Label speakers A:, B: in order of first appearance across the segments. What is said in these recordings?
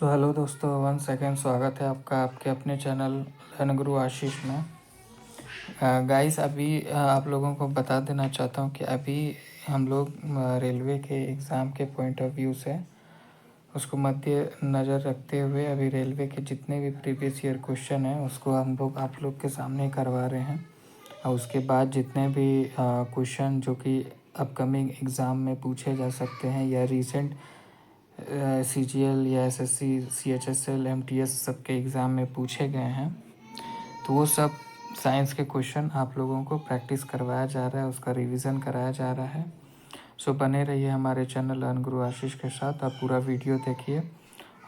A: Hello दोस्तों, one second स्वागत है आपका आपके अपने चैनल लर्न गुरु आशीष में। गाइस अभी आप लोगों को बता देना चाहता हूँ कि अभी हम लोग रेलवे के एग्ज़ाम के पॉइंट ऑफ व्यू से उसको मध्य नज़र रखते हुए अभी रेलवे के जितने भी प्रीवियस ईयर क्वेश्चन हैं उसको हम लोग आप लोग के सामने करवा रहे हैं। और उसके बाद जितने भी क्वेश्चन जो कि अपकमिंग एग्ज़ाम में पूछे जा सकते हैं या रीसेंट CGL या SSC CHSL MTS सबके एग्ज़ाम में पूछे गए हैं, तो वो सब साइंस के क्वेश्चन आप लोगों को प्रैक्टिस करवाया जा रहा है, उसका रिवीजन कराया जा रहा है। सो बने रहिए हमारे चैनल लर्न गुरु आशीष के साथ, आप पूरा वीडियो देखिए।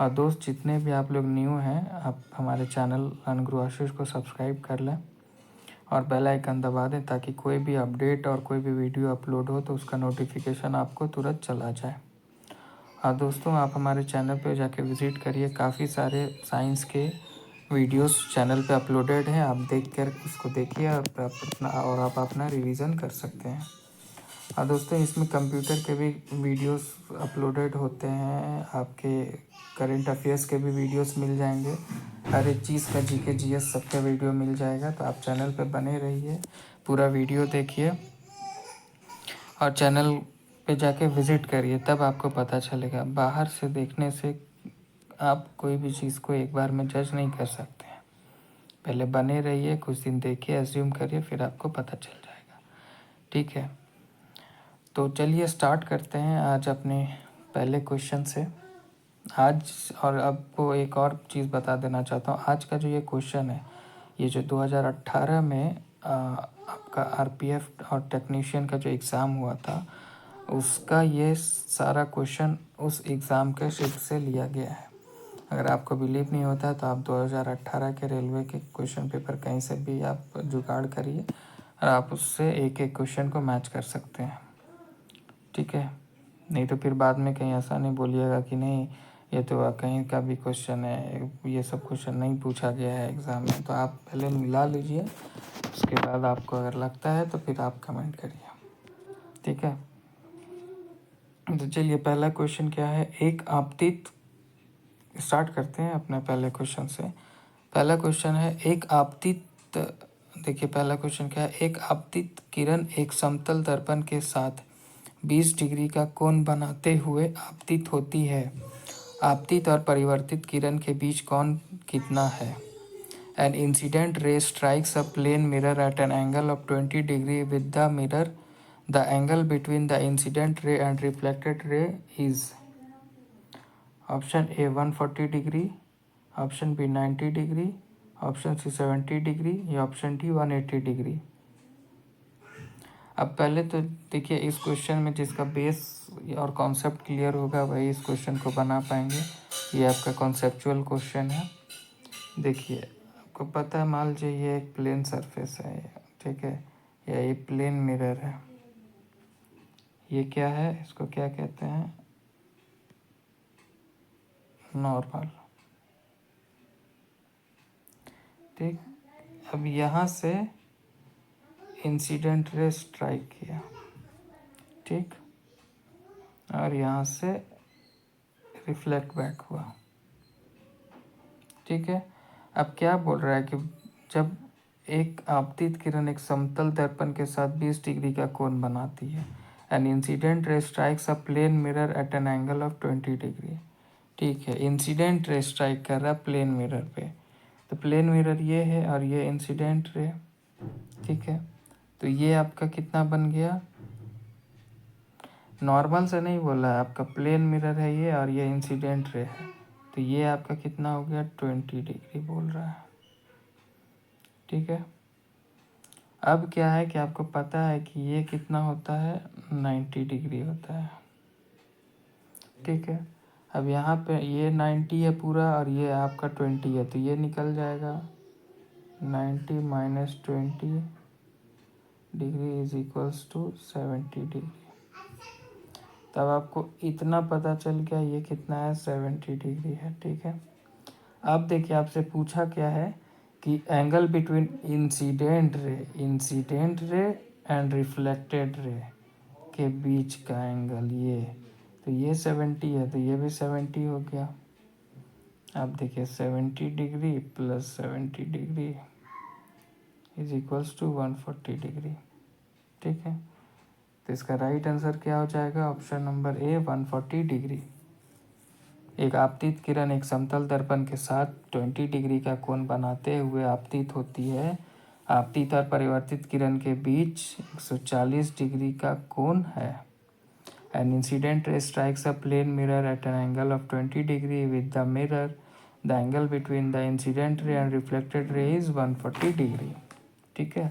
A: और दोस्त जितने भी आप लोग न्यू हैं, आप हमारे चैनल लर्न गुरु आशीष को सब्सक्राइब कर लें और बेल आइकन दबा दें ताकि कोई भी अपडेट और कोई भी वीडियो अपलोड हो तो उसका नोटिफिकेशन आपको तुरंत चला जाए। हाँ दोस्तों, आप हमारे चैनल पे जाके विज़िट करिए, काफ़ी सारे साइंस के वीडियोस चैनल पे अपलोडेड हैं, आप देख कर उसको देखिए और आप अपना रिवीजन कर सकते हैं। हाँ दोस्तों, इसमें कंप्यूटर के भी वीडियोस अपलोडेड होते हैं, आपके करंट अफेयर्स के भी वीडियोस मिल जाएंगे, हर एक चीज़ का GK GS सबका वीडियो मिल जाएगा। तो आप चैनल पे बने रहिए, पूरा वीडियो देखिए और चैनल पे जाके विज़िट करिए, तब आपको पता चलेगा। बाहर से देखने से आप कोई भी चीज़ को एक बार में जज नहीं कर सकते हैं। पहले बने रहिए, कुछ दिन देखिए, एज्यूम करिए, फिर आपको पता चल जाएगा। ठीक है, तो चलिए स्टार्ट करते हैं आज अपने पहले क्वेश्चन से। आज और आपको एक और चीज़ बता देना चाहता हूँ, आज का जो ये क्वेश्चन है, ये जो 2018 में आपका RPF और टेक्नीशियन का जो एग्ज़ाम हुआ था, उसका ये सारा क्वेश्चन उस एग्ज़ाम के शिफ्ट से लिया गया है। अगर आपको बिलीव नहीं होता तो आप 2018 के रेलवे के क्वेश्चन पेपर कहीं से भी आप जुगाड़ करिए और आप उससे एक एक क्वेश्चन को मैच कर सकते हैं। ठीक है, नहीं तो फिर बाद में कहीं ऐसा नहीं बोलिएगा कि नहीं ये तो कहीं का भी क्वेश्चन है, ये सब क्वेश्चन नहीं पूछा गया है एग्ज़ाम में। तो आप पहले मिला लीजिए, उसके बाद आपको अगर लगता है तो फिर आप कमेंट करिए। ठीक है, तो चलिए पहला क्वेश्चन क्या है। एक आपतित स्टार्ट करते हैं अपने पहले क्वेश्चन से। पहला क्वेश्चन है एक आपतित, देखिए पहला क्वेश्चन क्या है। एक आपतित किरण एक समतल दर्पण के साथ 20 डिग्री का कोण बनाते हुए आपतित होती है। आपतित और परिवर्तित किरण के बीच कोण कितना है? An incident ray strikes a plane mirror at an angle of 20 degree with the mirror. The angle between the incident ray and reflected ray is option A 140 degree, option B 90 degree, option C 70 degree या option D 180 degree. अब पहले तो देखिए इस question में जिसका base और concept clear होगा वही इस क्वेश्चन को बना पाएंगे। ये आपका कॉन्सेप्चुअल क्वेश्चन है। देखिए आपको पता है, मान लीजिए ये एक प्लेन सरफेस है, ठीक है, या ये प्लेन मिरर है। ये क्या है, इसको क्या कहते हैं? नॉर्मल। ठीक, अब यहाँ से इंसिडेंट रे स्ट्राइक किया, ठीक, और यहाँ से रिफ्लेक्ट बैक हुआ। ठीक है, अब क्या बोल रहा है कि जब एक आपतित किरण एक समतल दर्पण के साथ 20 डिग्री का कोण बनाती है, an incident ray strikes a plane mirror at an angle of 20 degree. ठीक है, इंसिडेंट रे स्ट्राइक कर रहा है प्लेन मिरर पे, तो प्लेन मिरर ये है और ये इंसिडेंट रे। ठीक है, तो ये आपका कितना बन गया? नॉर्मल से नहीं बोला है, आपका प्लेन मिरर है ये और ये इंसिडेंट रे है, तो ये आपका कितना हो गया? 20 डिग्री बोल रहा है। ठीक है, अब क्या है कि आपको पता है कि ये कितना होता है? 90 डिग्री होता है। ठीक है, अब यहाँ पे ये 90 है पूरा और ये आपका 20 है, तो ये निकल जाएगा 90 minus 20 degree is equals to 70 degree. तब आपको इतना पता चल गया ये कितना है? 70 डिग्री है। ठीक है, अब देखिए आपसे पूछा क्या है कि angle between incident ray and reflected ray के बीच का एंगल ये, तो ये 70 है, तो ये भी 70 हो गया। अब देखिए 70 degree plus 70 degree is equals to 140 degree. ठीक है, तो इसका राइट आंसर क्या हो जाएगा? Option number A 140 degree. एक आपतित किरण एक समतल दर्पण के साथ 20 डिग्री का कोण बनाते हुए आपतित होती है। आपतित और परिवर्तित किरण के बीच 140 डिग्री का कोण है। An incident ray strikes a plane mirror at an angle of 20 degree with the mirror. The angle between the incident ray and reflected ray is 140 degree. ठीक है,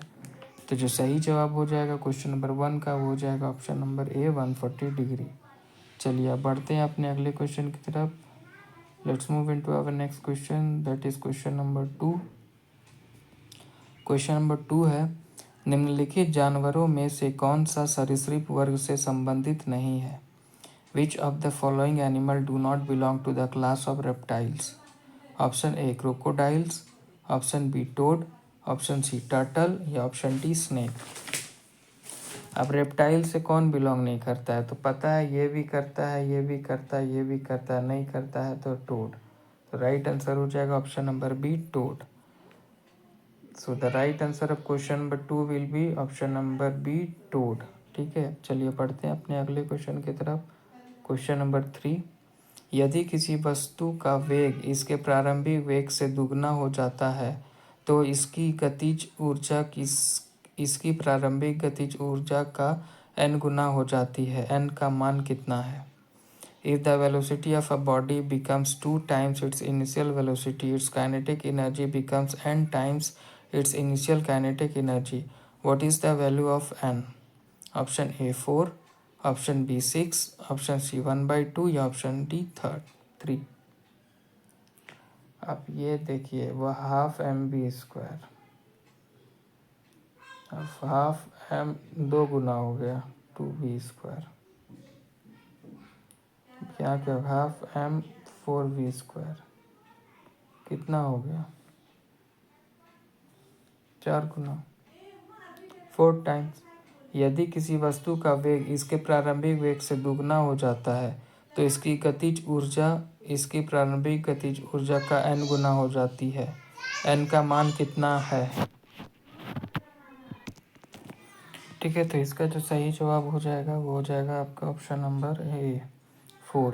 A: तो जो सही जवाब हो जाएगा क्वेश्चन नंबर 1 का, वो हो जाएगा ऑप्शन नंबर ए 140 डिग्री। चलिए अब बढ़ते हैं अपने अगले क्वेश्चन की तरफ। Let's move into our next question, that is question number 2। Question number 2 है, निम्नलिखित जानवरों में से कौन सा सरीसृप वर्ग से संबंधित नहीं है? Which of the following animal do not belong to the class of reptiles? Option A crocodiles, option B toad, option C turtle या ऑप्शन डी स्नेक। अब रेप्टाइल से कौन बिलोंग नहीं करता है? तो पता है ये भी करता है, ये भी करता है, ये भी करता है, नहीं करता है तो टोड। तो राइट आंसर हो जाएगा option number B toad. So the right answer of question number 2 will be option number B toad. ठीक है, चलिए पढ़ते हैं अपने अगले क्वेश्चन की तरफ। क्वेश्चन नंबर 3, यदि किसी वस्तु का वेग इसके प्रारंभिक वेग से दुगना हो जाता है तो इसकी गतिज ऊर्जा इसकी प्रारंभिक गतिज ऊर्जा का n गुना हो जाती है। n का मान कितना है? If the velocity of a body becomes 2 times its initial velocity, its kinetic energy becomes n times its initial kinetic energy. What is the value of n? Option A 4, option B 6, option C 1/2 या option D 3। अब ये देखिए वह half M B square, अब half M 2 गुना हो गया 2b², क्या क्या हाफ एम 4b² कितना हो गया? 4 गुना 4 टाइम्स। यदि किसी वस्तु का वेग इसके प्रारंभिक वेग से दुगना हो जाता है तो इसकी गतिज ऊर्जा इसकी प्रारंभिक गतिज ऊर्जा का n गुना हो जाती है। n का मान कितना है? ठीक है, तो इसका जो सही जवाब हो जाएगा वो हो जाएगा आपका ऑप्शन नंबर ए 4।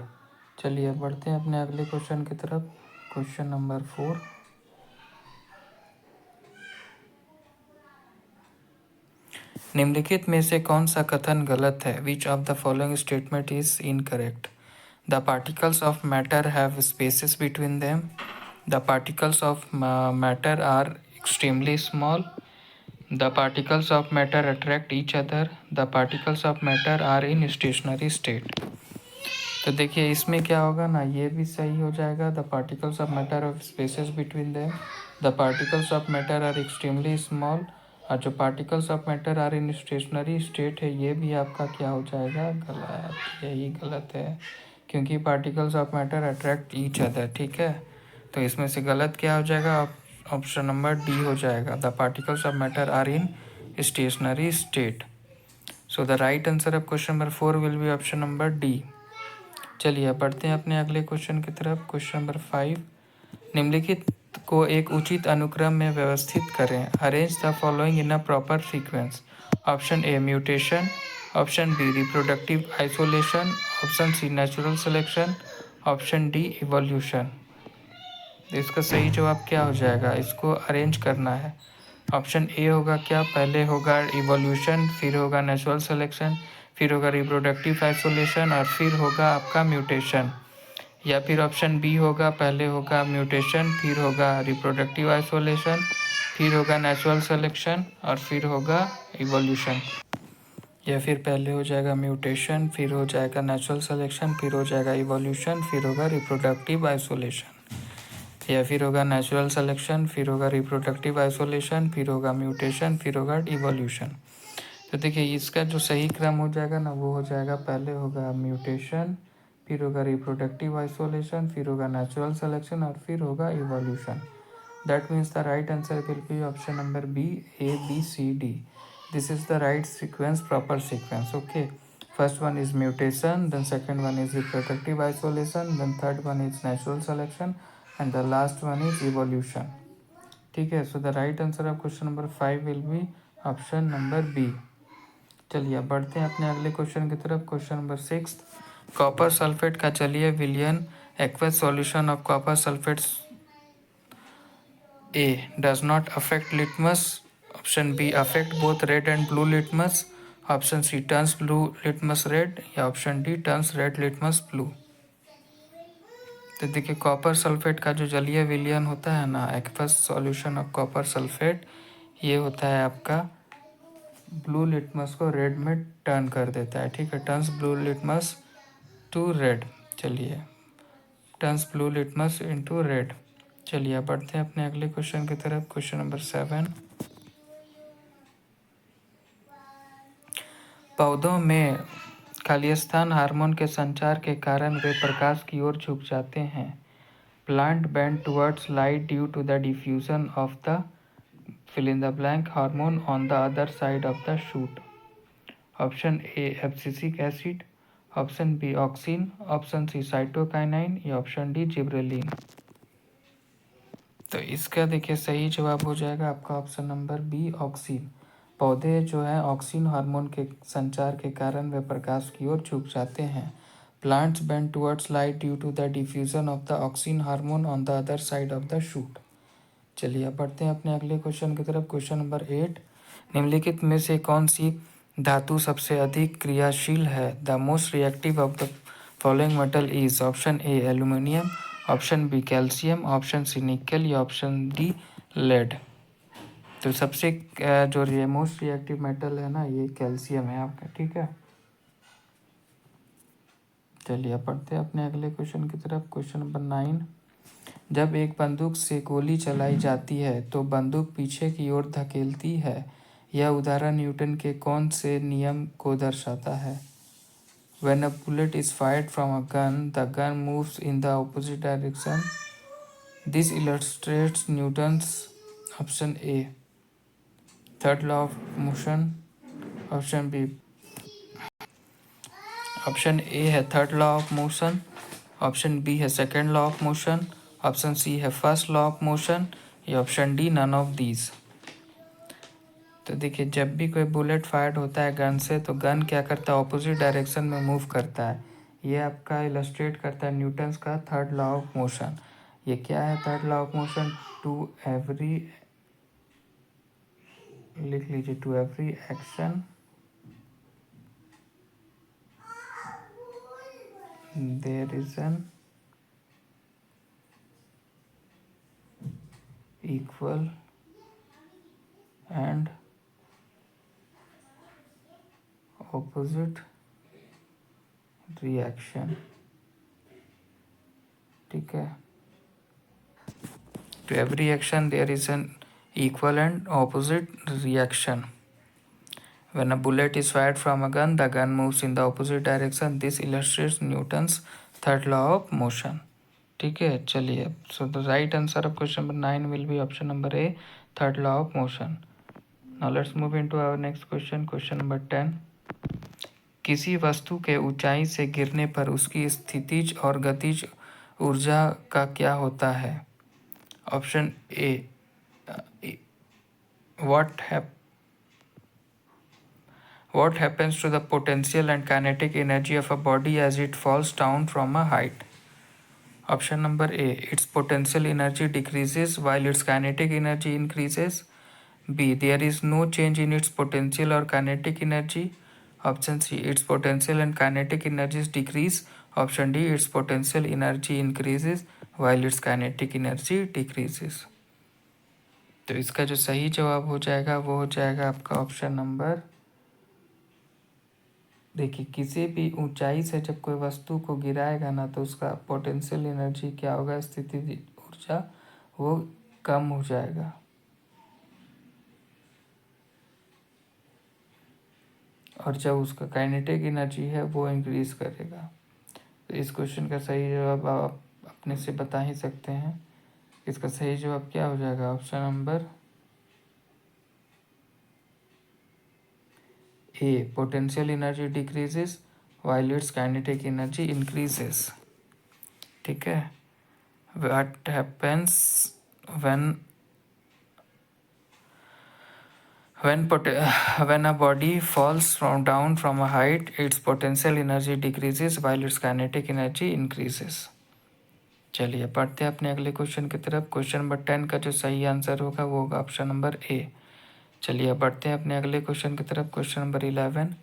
A: चलिए बढ़ते हैं अपने अगले क्वेश्चन की तरफ। क्वेश्चन नंबर 4, निम्नलिखित में से कौन सा कथन गलत है? Which of the following statement is incorrect? The particles of matter have spaces between them. The particles of matter are extremely small. The particles of matter attract each other. The particles of matter are in stationary state. तो देखिए इसमें क्या होगा ना, ये भी सही हो जाएगा। The particles of matter of spaces between them. The particles of matter are extremely small. और जो particles of matter are in stationary state है, ये भी आपका क्या हो जाएगा? गलत। यही गलत है क्योंकि particles of matter attract each other. ठीक है, तो इसमें से गलत क्या हो जाएगा? ऑप्शन नंबर डी हो जाएगा। The particles of matter are in stationary state. So the right answer of question number 4 will be option number D. चलिए बढ़ते हैं अपने अगले क्वेश्चन की तरफ। क्वेश्चन नंबर 5, निम्नलिखित को एक उचित अनुक्रम में व्यवस्थित करें। Arrange the following in a proper sequence. Option A mutation, option B reproductive isolation, option C natural selection, option D evolution. इसका सही जवाब क्या हो जाएगा? इसको अरेंज करना है। ऑप्शन ए होगा क्या? पहले होगा इवोल्यूशन, फिर होगा नेचुरल सिलेक्शन, फिर होगा रिप्रोडक्टिव आइसोलेशन और फिर होगा आपका म्यूटेशन। या फिर ऑप्शन बी होगा, पहले होगा म्यूटेशन, फिर होगा रिप्रोडक्टिव आइसोलेशन, फिर होगा नेचुरल सिलेक्शन और फिर होगा इवोल्यूशन। या फिर पहले हो जाएगा म्यूटेशन, फिर हो जाएगा नेचुरल सिलेक्शन, फिर हो जाएगा इवोल्यूशन, फिर होगा रिप्रोडक्टिव आइसोलेशन। या फिर होगा नेचुरल सिलेक्शन, फिर होगा रिप्रोडक्टिव आइसोलेशन, फिर होगा म्यूटेशन, फिर होगा इवोल्यूशन। तो देखिए इसका जो सही क्रम हो जाएगा ना, वो हो जाएगा पहले होगा म्यूटेशन, फिर होगा रिप्रोडक्टिव आइसोलेशन, फिर होगा नेचुरल सिलेक्शन और फिर होगा evolution. That means the right answer will be option number B, A B C D. This is the right sequence, proper sequence. Okay, first one is mutation, then second one is reproductive isolation, then third one is natural selection and the last one is evolution. ठीक है, so the right answer of question number 5 will be option number B. चलिए अब बढ़ते हैं अपने अगले question की तरफ। क्वेश्चन नंबर 6, कॉपर सल्फेट का जलीय विलयन aqueous solution of copper sulphate A does not affect litmus. Option B affect both red and blue litmus. Option C turns blue litmus red, या option D turns red litmus blue. तो देखिए copper sulphate का जो जलीय विलयन होता है ना, aqueous solution of copper sulphate, ये होता है आपका ब्लू लिटमस को रेड में टर्न कर देता है। ठीक है, turns blue litmus to red. चलिए, turns blue litmus into red. चलिए अब बढ़ते हैं अपने अगले क्वेश्चन की तरफ। क्वेश्चन नंबर 7, पौधों में खालिस्तान हार्मोन के संचार के कारण वे प्रकाश की ओर झुक जाते हैं। Plant bend towards light due to the diffusion of the fill in the blank hormone on the other side of the shoot. Option A abscisic acid, option B auxin, option C cytokinin, या option D gibberellin. तो इसका देखिए सही जवाब हो जाएगा आपका option number B auxin. पौधे जो है ऑक्सिन हार्मोन के संचार के कारण वे प्रकाश की ओर झुक जाते हैं। Plants bend towards light due to the diffusion of the auxin hormone on the other side of the shoot. चलिए अब बढ़ते हैं अपने अगले क्वेश्चन की तरफ। क्वेश्चन नंबर 8, निम्नलिखित में से कौन सी धातु सबसे अधिक क्रियाशील है। The most reactive of the following metal is. Option A aluminium, option B calcium, option C nickel, या ऑप्शन डी लेड। तो सबसे जो मोस्ट रिएक्टिव मेटल है ना, ये कैल्शियम है आपका। ठीक है, चलिए अब बढ़ते हैं अपने अगले क्वेश्चन की तरफ। क्वेश्चन नंबर 9, जब एक बंदूक से गोली चलाई जाती है तो बंदूक पीछे की ओर धकेलती है। यह उदाहरण न्यूटन के कौन से नियम को दर्शाता है। When a bullet is fired from a gun, the gun moves in the opposite direction. This illustrates Newton's option A third law of motion, option B option A है third law of motion, option B है second law of motion, option C है first law of motion, या option D none of these. तो देखिए जब भी कोई bullet fired होता है गन से, तो गन क्या करता है, ऑपोजिट डायरेक्शन में मूव करता है। ये आपका इलस्ट्रेट करता है न्यूटन्स का थर्ड लॉ ऑफ मोशन। ये क्या है third law of motion, to every, लिख लीजिए, to every action there is an equal and opposite reaction. ठीक है, to every action there is an equal and opposite reaction. When a bullet is fired from a gun, the gun moves in the opposite direction. This illustrates Newton's third law of motion. ठीक है, चलिए, so the right answer of question number 9 will be option number A, third law of motion. Now let's move into our next question. Question number 10, किसी वस्तु के ऊंचाई से गिरने पर उसकी स्थितिज और गतिज ऊर्जा का क्या होता है। Option A what happens to the potential and kinetic energy of a body as it falls down from a height. Option number A, its potential energy decreases while its kinetic energy increases. B, there is no change in its potential or kinetic energy. Option C, its potential and kinetic energies decrease. Option D, its potential energy increases while its kinetic energy decreases. तो इसका जो सही जवाब हो जाएगा वो हो जाएगा आपका ऑप्शन नंबर, देखिए किसी भी ऊंचाई से जब कोई वस्तु को गिराएगा ना, तो उसका पोटेंशियल एनर्जी क्या होगा, स्थिति ऊर्जा, वो कम हो जाएगा। और जब उसका काइनेटिक एनर्जी है वो इंक्रीज करेगा। तो इस क्वेश्चन का सही जवाब आप अपने से बता ही सकते हैं। इसका सही जवाब क्या हो जाएगा, option number A, potential energy decreases while it's kinetic energy increases. ठीक है, What happens when when a body falls down from a height? Its potential energy decreases while its kinetic energy increases. चलिए पढ़ते हैं अपने अगले question की तरफ। Question number 10 का जो सही आंसर होगा वो होगा ऑप्शन नंबर ए। चलिए बढ़ते हैं अपने अगले क्वेश्चन की तरफ। क्वेश्चन नंबर 11,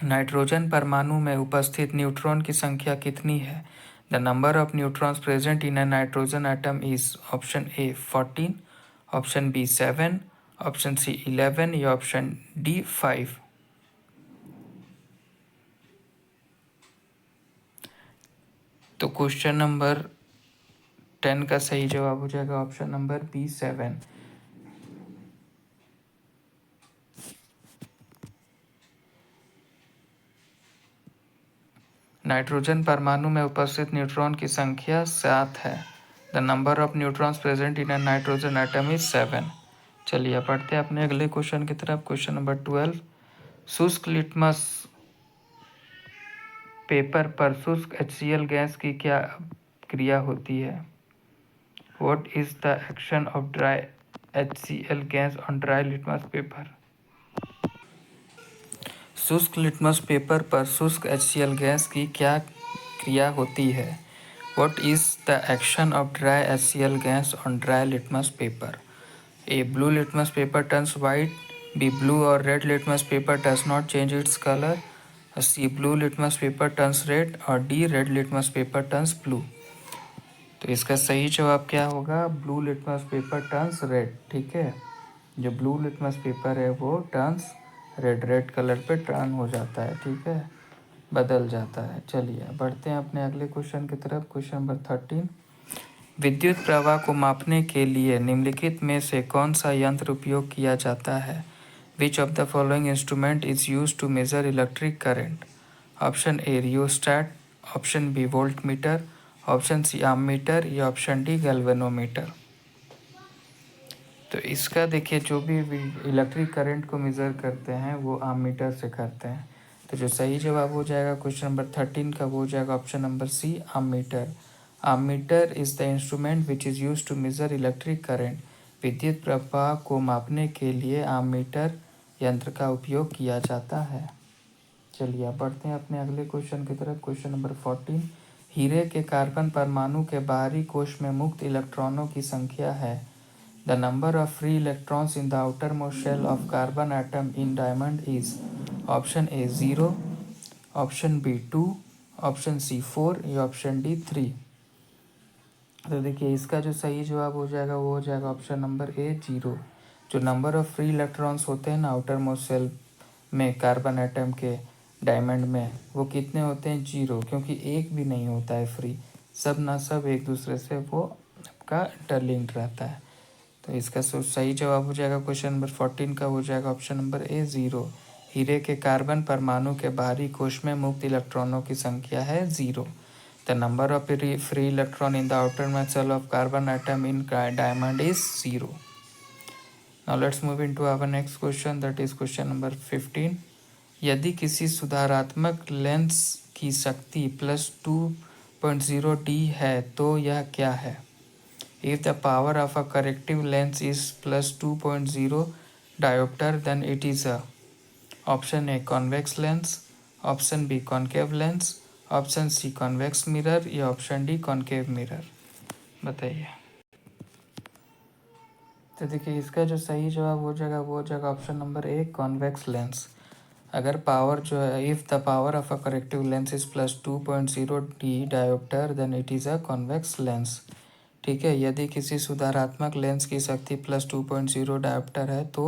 A: नाइट्रोजन परमाणु में उपस्थित न्यूट्रॉन की संख्या कितनी है? The number of neutrons present in a nitrogen atom is option A 14, option B 7, option C 11 या ऑप्शन डी 5। तो क्वेश्चन नंबर 10 का सही जवाब हो जाएगा ऑप्शन नंबर बी 7। नाइट्रोजन परमाणु में उपस्थित न्यूट्रॉन की संख्या 7 है। The number of neutrons present in a nitrogen atom is 7। चलिए पढ़ते हैं अपने अगले क्वेश्चन की तरफ। क्वेश्चन नंबर 12, शुष्क लिटमस पेपर पर शुष्क HCl गैस की क्या क्रिया होती है? What is the action of dry HCl gas on dry litmus paper? शुष्क लिटमस पेपर पर शुष्क HCl गैस की क्या क्रिया होती है? What is the action of dry HCl gas on dry litmus paper? A. Blue litmus paper turns white. B. Blue or red litmus paper does not change its color. C. Blue litmus paper turns red. और D. Red litmus paper turns blue. तो इसका सही जवाब क्या होगा? Blue litmus paper turns red. ठीक है, जो ब्लू लिटमस पेपर है वो टर्न्स रेड, रेड कलर पे टर्न हो जाता है। ठीक है, बदल जाता है। चलिए बढ़ते हैं अपने अगले क्वेश्चन की तरफ। क्वेश्चन नंबर 13, विद्युत प्रवाह को मापने के लिए निम्नलिखित में से कौन सा यंत्र उपयोग किया जाता है? Which of the following instrument is use to measure electric current? Option A rheostat, option B volt meter, option C ammeter या ऑप्शन डी गैल्वेनोमीटर। तो इसका देखिए, जो भी इलेक्ट्रिक करंट को मेज़र करते हैं वो आममीटर से करते हैं। तो जो सही जवाब हो जाएगा क्वेश्चन नंबर 13 का वो हो जाएगा option number C ammeter. Ammeter is the instrument which is use to measure electric current. विद्युत प्रवाह को मापने के लिए आममीटर यंत्र का उपयोग किया जाता है। चलिए अब बढ़ते हैं अपने अगले क्वेश्चन की तरफ। क्वेश्चन नंबर 14, हीरे के कार्बन परमाणु के बाहरी कोश में मुक्त इलेक्ट्रॉनों की संख्या है। The number of free electrons in the outermost shell of carbon atom in diamond is option A 0, option B 2, option C 4 या ऑप्शन डी 3। तो देखिए इसका जो सही जवाब हो जाएगा वो हो जाएगा ऑप्शन नंबर ए 0। जो नंबर ऑफ फ्री इलेक्ट्रॉन्स होते हैं ना आउटर मोस्ट सेल में कार्बन एटम के डायमंड में, वो कितने होते हैं? 0, क्योंकि एक भी नहीं होता है फ्री, सब ना सब एक दूसरे से वो आपका इंटरलिंक्ड रहता है। तो इसका सही जवाब हो जाएगा क्वेश्चन नंबर 14 का हो जाएगा ऑप्शन नंबर ए 0। हीरे के कार्बन परमाणु के बाहरी कोश में मुक्त इलेक्ट्रॉनों की संख्या है 0। The number of free electron in the outer shell of carbon atom in diamond is 0। Now let's move into our next question, that is question number 15। यदि किसी सुधारात्मक लेंस की शक्ति +2.0 D है तो यह क्या है? If the power of a corrective lens is +2.0 diopter, then it is a option A convex lens, option B concave lens, option C convex mirror या option D concave mirror। बताइए। तो देखिए इसका जो सही जवाब हो जाएगा वो हो जाएगा option number A convex lens. अगर पावर जो है, if the power of a corrective lens is +2.0 D dioptre then it is a convex lens. ठीक है, यदि किसी सुधारात्मक लेंस की शक्ति +2.0 डायोप्टर है तो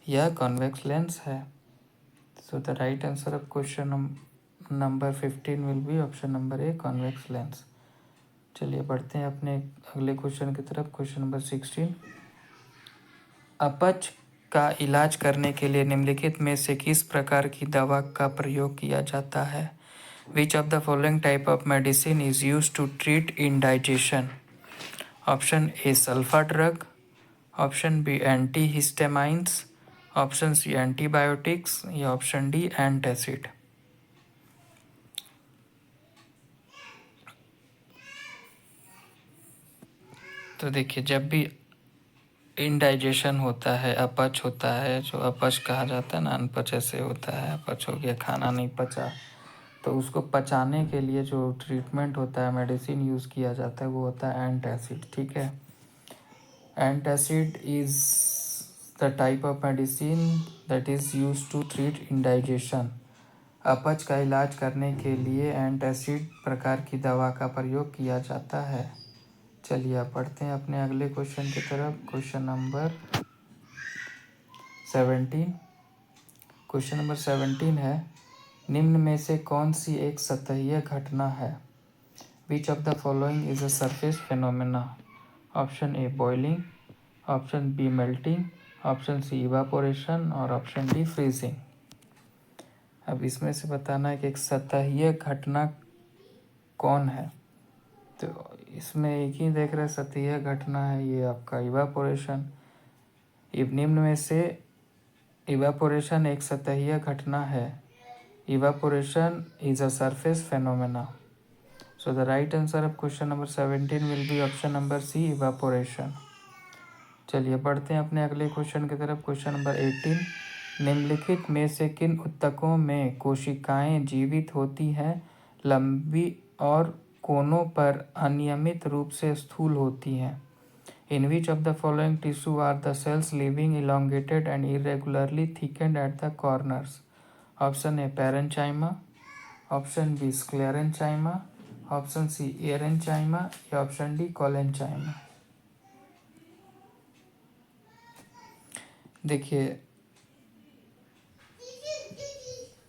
A: यह कॉन्वेक्स लेंस है। So the right answer of question number 15 will be option number A convex lens. चलिए बढ़ते हैं अपने अगले क्वेश्चन की तरफ। क्वेश्चन नंबर 16, अपच का इलाज करने के लिए निम्नलिखित में से किस प्रकार की दवा का प्रयोग किया जाता है? Which of the following type of medicine is use to treat indigestion? Option A sulfa drug, option B antihistamines, option C antibiotics या ऑप्शन डी एंटासिड। तो देखिए, जब भी इनडाइजेशन होता है, अपच होता है, जो अपच कहा जाता है ना, अनपच ऐसे होता है, अपच हो गया, खाना नहीं पचा, तो उसको पचाने के लिए जो ट्रीटमेंट होता है, मेडिसिन यूज़ किया जाता है, वो होता है एंटासिड। ठीक है, antacid is the type of medicine that is use to treat indigestion. अपच का इलाज करने के लिए एंटासिड प्रकार की दवा का प्रयोग किया जाता है। चलिए आप पढ़ते हैं अपने अगले क्वेश्चन की तरफ। Question number 17। क्वेश्चन नंबर 17 है, निम्न में से कौन सी एक सतहीय घटना है? Which of the following is a surface phenomena? Option A boiling, option B melting, option C evaporation और ऑप्शन डी फ्रीजिंग। अब इसमें से बताना है कि एक सतहीय घटना कौन है। तो इसमें एक ही देख रहे सतहीय घटना है, ये आपका इवापोरेशन। निम्न में से इवापोरेशन एक सतहीय घटना है। Evaporation is a surface phenomena. So the right answer of question number 17 will be option number C, evaporation. चलिए बढ़ते हैं अपने अगले क्वेश्चन की तरफ। क्वेश्चन नंबर 18, निम्नलिखित में से किन ऊतकों में कोशिकाएं जीवित होती हैं, लंबी और कोनों पर अनियमित रूप से स्थूल होती हैं? In which of the following tissue are the cells living elongated and irregularly thickened at the corners? Option A parenchyma, option B sclerenchyma, option C erenchyma या option D collenchyma। देखिए,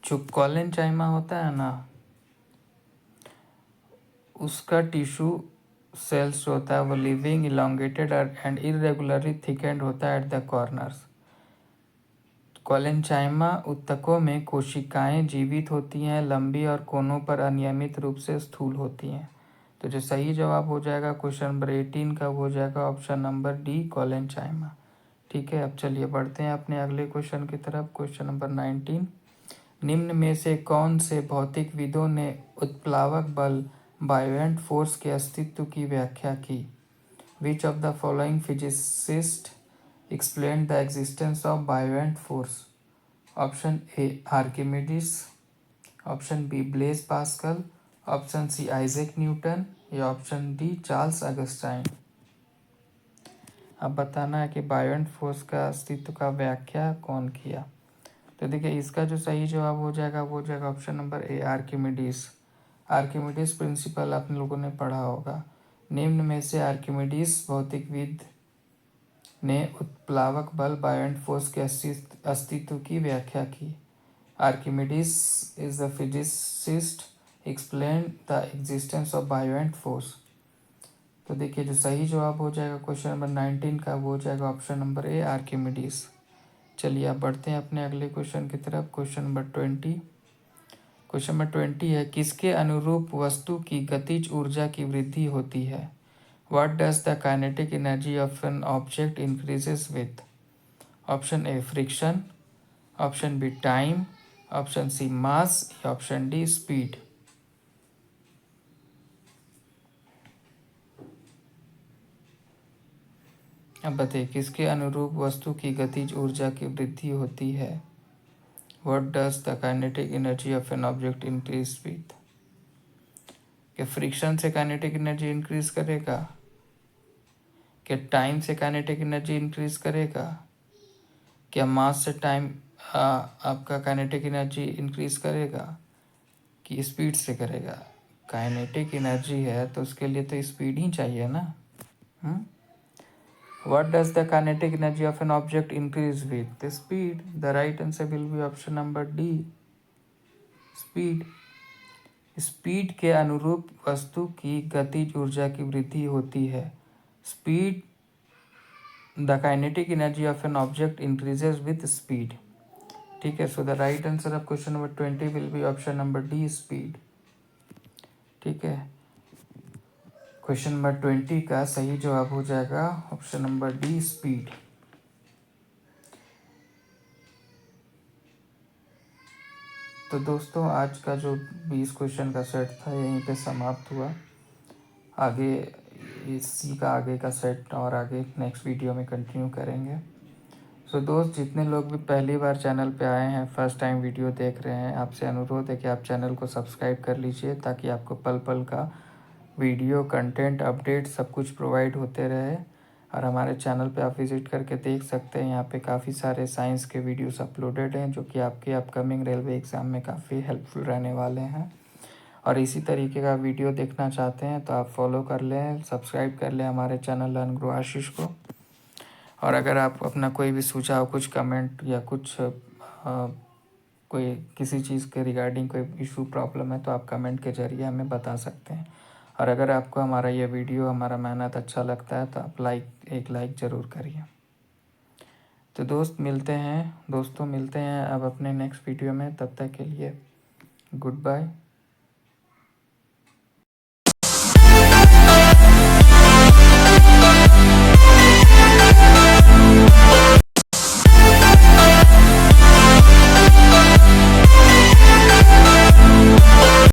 A: जो collenchyma होता है ना, उसका टिश्यू सेल्स जो होता है वो living elongated and irregularly thickened होता है एट द कॉर्नर्स। कोलेंचाइमा ऊतकों में कोशिकाएं जीवित होती हैं, लंबी और कोनों पर अनियमित रूप से स्थूल होती हैं। तो जो सही जवाब हो जाएगा क्वेश्चन नंबर 18 का, वो हो जाएगा ऑप्शन नंबर डी, कोलेंचाइमा। ठीक है, अब चलिए बढ़ते हैं अपने अगले क्वेश्चन की तरफ। क्वेश्चन नंबर 19, निम्न में से कौन से भौतिकविदों ने उत्प्लावक बल बायोएंट फोर्स के अस्तित्व की व्याख्या की? विच of the following physicist explained the existence of buoyant force? Option A Archimedes, option B Blaise Pascal, option C Isaac Newton या ऑप्शन डी चार्ल्स अगस्टाइन। अब बताना है कि बायोएंट फोर्स का अस्तित्व का व्याख्या कौन किया। तो देखिए, इसका जो सही जवाब हो जाएगा वो हो जाएगा ऑप्शन नंबर ए, आर्किमिडीज। आर्किमिडीज प्रिंसिपल आप लोगों ने पढ़ा होगा। निम्न में से आर्किमिडीज भौतिकविद ने उत्प्लावक बल बायोएंट फोर्स के अस्तित्व की व्याख्या की। Archimedes is the physicist explain the existence of buoyant force. तो देखिए, जो सही जवाब हो जाएगा क्वेश्चन नंबर 19 का, वो हो जाएगा ऑप्शन नंबर ए, आर्किमिडीज। चलिए आप बढ़ते हैं अपने अगले क्वेश्चन की तरफ। Question number 20। क्वेश्चन नंबर 20 है, किसके अनुरूप वस्तु की गतिज ऊर्जा की वृद्धि होती है? What does the kinetic energy of an object increases with? Option A friction, option B time, option C mass या option D speed। अब बताइए, किसके अनुरूप वस्तु की गतिज ऊर्जा की वृद्धि होती है? What does the kinetic energy of an object increase with? क्या फ्रिक्शन से काइनेटिक एनर्जी इंक्रीज करेगा? क्या टाइम से काइनेटिक एनर्जी इंक्रीज करेगा? क्या मास से टाइम आपका काइनेटिक एनर्जी इंक्रीज करेगा कि स्पीड से करेगा? काइनेटिक एनर्जी है तो उसके लिए तो स्पीड ही चाहिए ना। What does the kinetic energy of an object increase with? The speed. The right answer will be option number D, speed. Speed के अनुरूप वस्तु की गतिज ऊर्जा की वृद्धि होती है। Speed, the kinetic energy of an object increases with speed. ठीक है, so the right answer of question number 20 will be option number D, speed. ठीक है, क्वेश्चन नंबर 20 का सही जवाब हो जाएगा ऑप्शन नंबर डी, स्पीड। तो दोस्तों, आज का जो 20 क्वेश्चन का सेट था यहीं पे समाप्त हुआ। आगे इसी का आगे का सेट और आगे नेक्स्ट वीडियो में कंटिन्यू करेंगे। सो दोस्त, जितने लोग भी पहली बार चैनल पे आए हैं, फर्स्ट टाइम वीडियो देख रहे हैं, आपसे अनुरोध है कि आप चैनल को सब्सक्राइब कर लीजिए ताकि आपको पल पल का वीडियो कंटेंट अपडेट सब कुछ प्रोवाइड होते रहे। और हमारे चैनल पे आप विज़िट करके देख सकते हैं, यहाँ पे काफ़ी सारे साइंस के वीडियोस अपलोडेड हैं जो कि आपके अपकमिंग रेलवे एग्ज़ाम में काफ़ी हेल्पफुल रहने वाले हैं। और इसी तरीके का वीडियो देखना चाहते हैं तो आप फॉलो कर लें, सब्सक्राइब कर लें हमारे चैनल लर्न ग्रो आशीष को। और अगर आप अपना कोई भी सुझाव, कुछ कमेंट या कुछ कोई किसी चीज़ के रिगार्डिंग कोई इशू प्रॉब्लम है तो आप कमेंट के ज़रिए हमें बता सकते हैं। और अगर आपको हमारा ये वीडियो, हमारा मेहनत अच्छा लगता है तो आप एक लाइक ज़रूर करिए। तो दोस्तों मिलते हैं अब अपने नेक्स्ट वीडियो में। तब तक के लिए गुड बाय।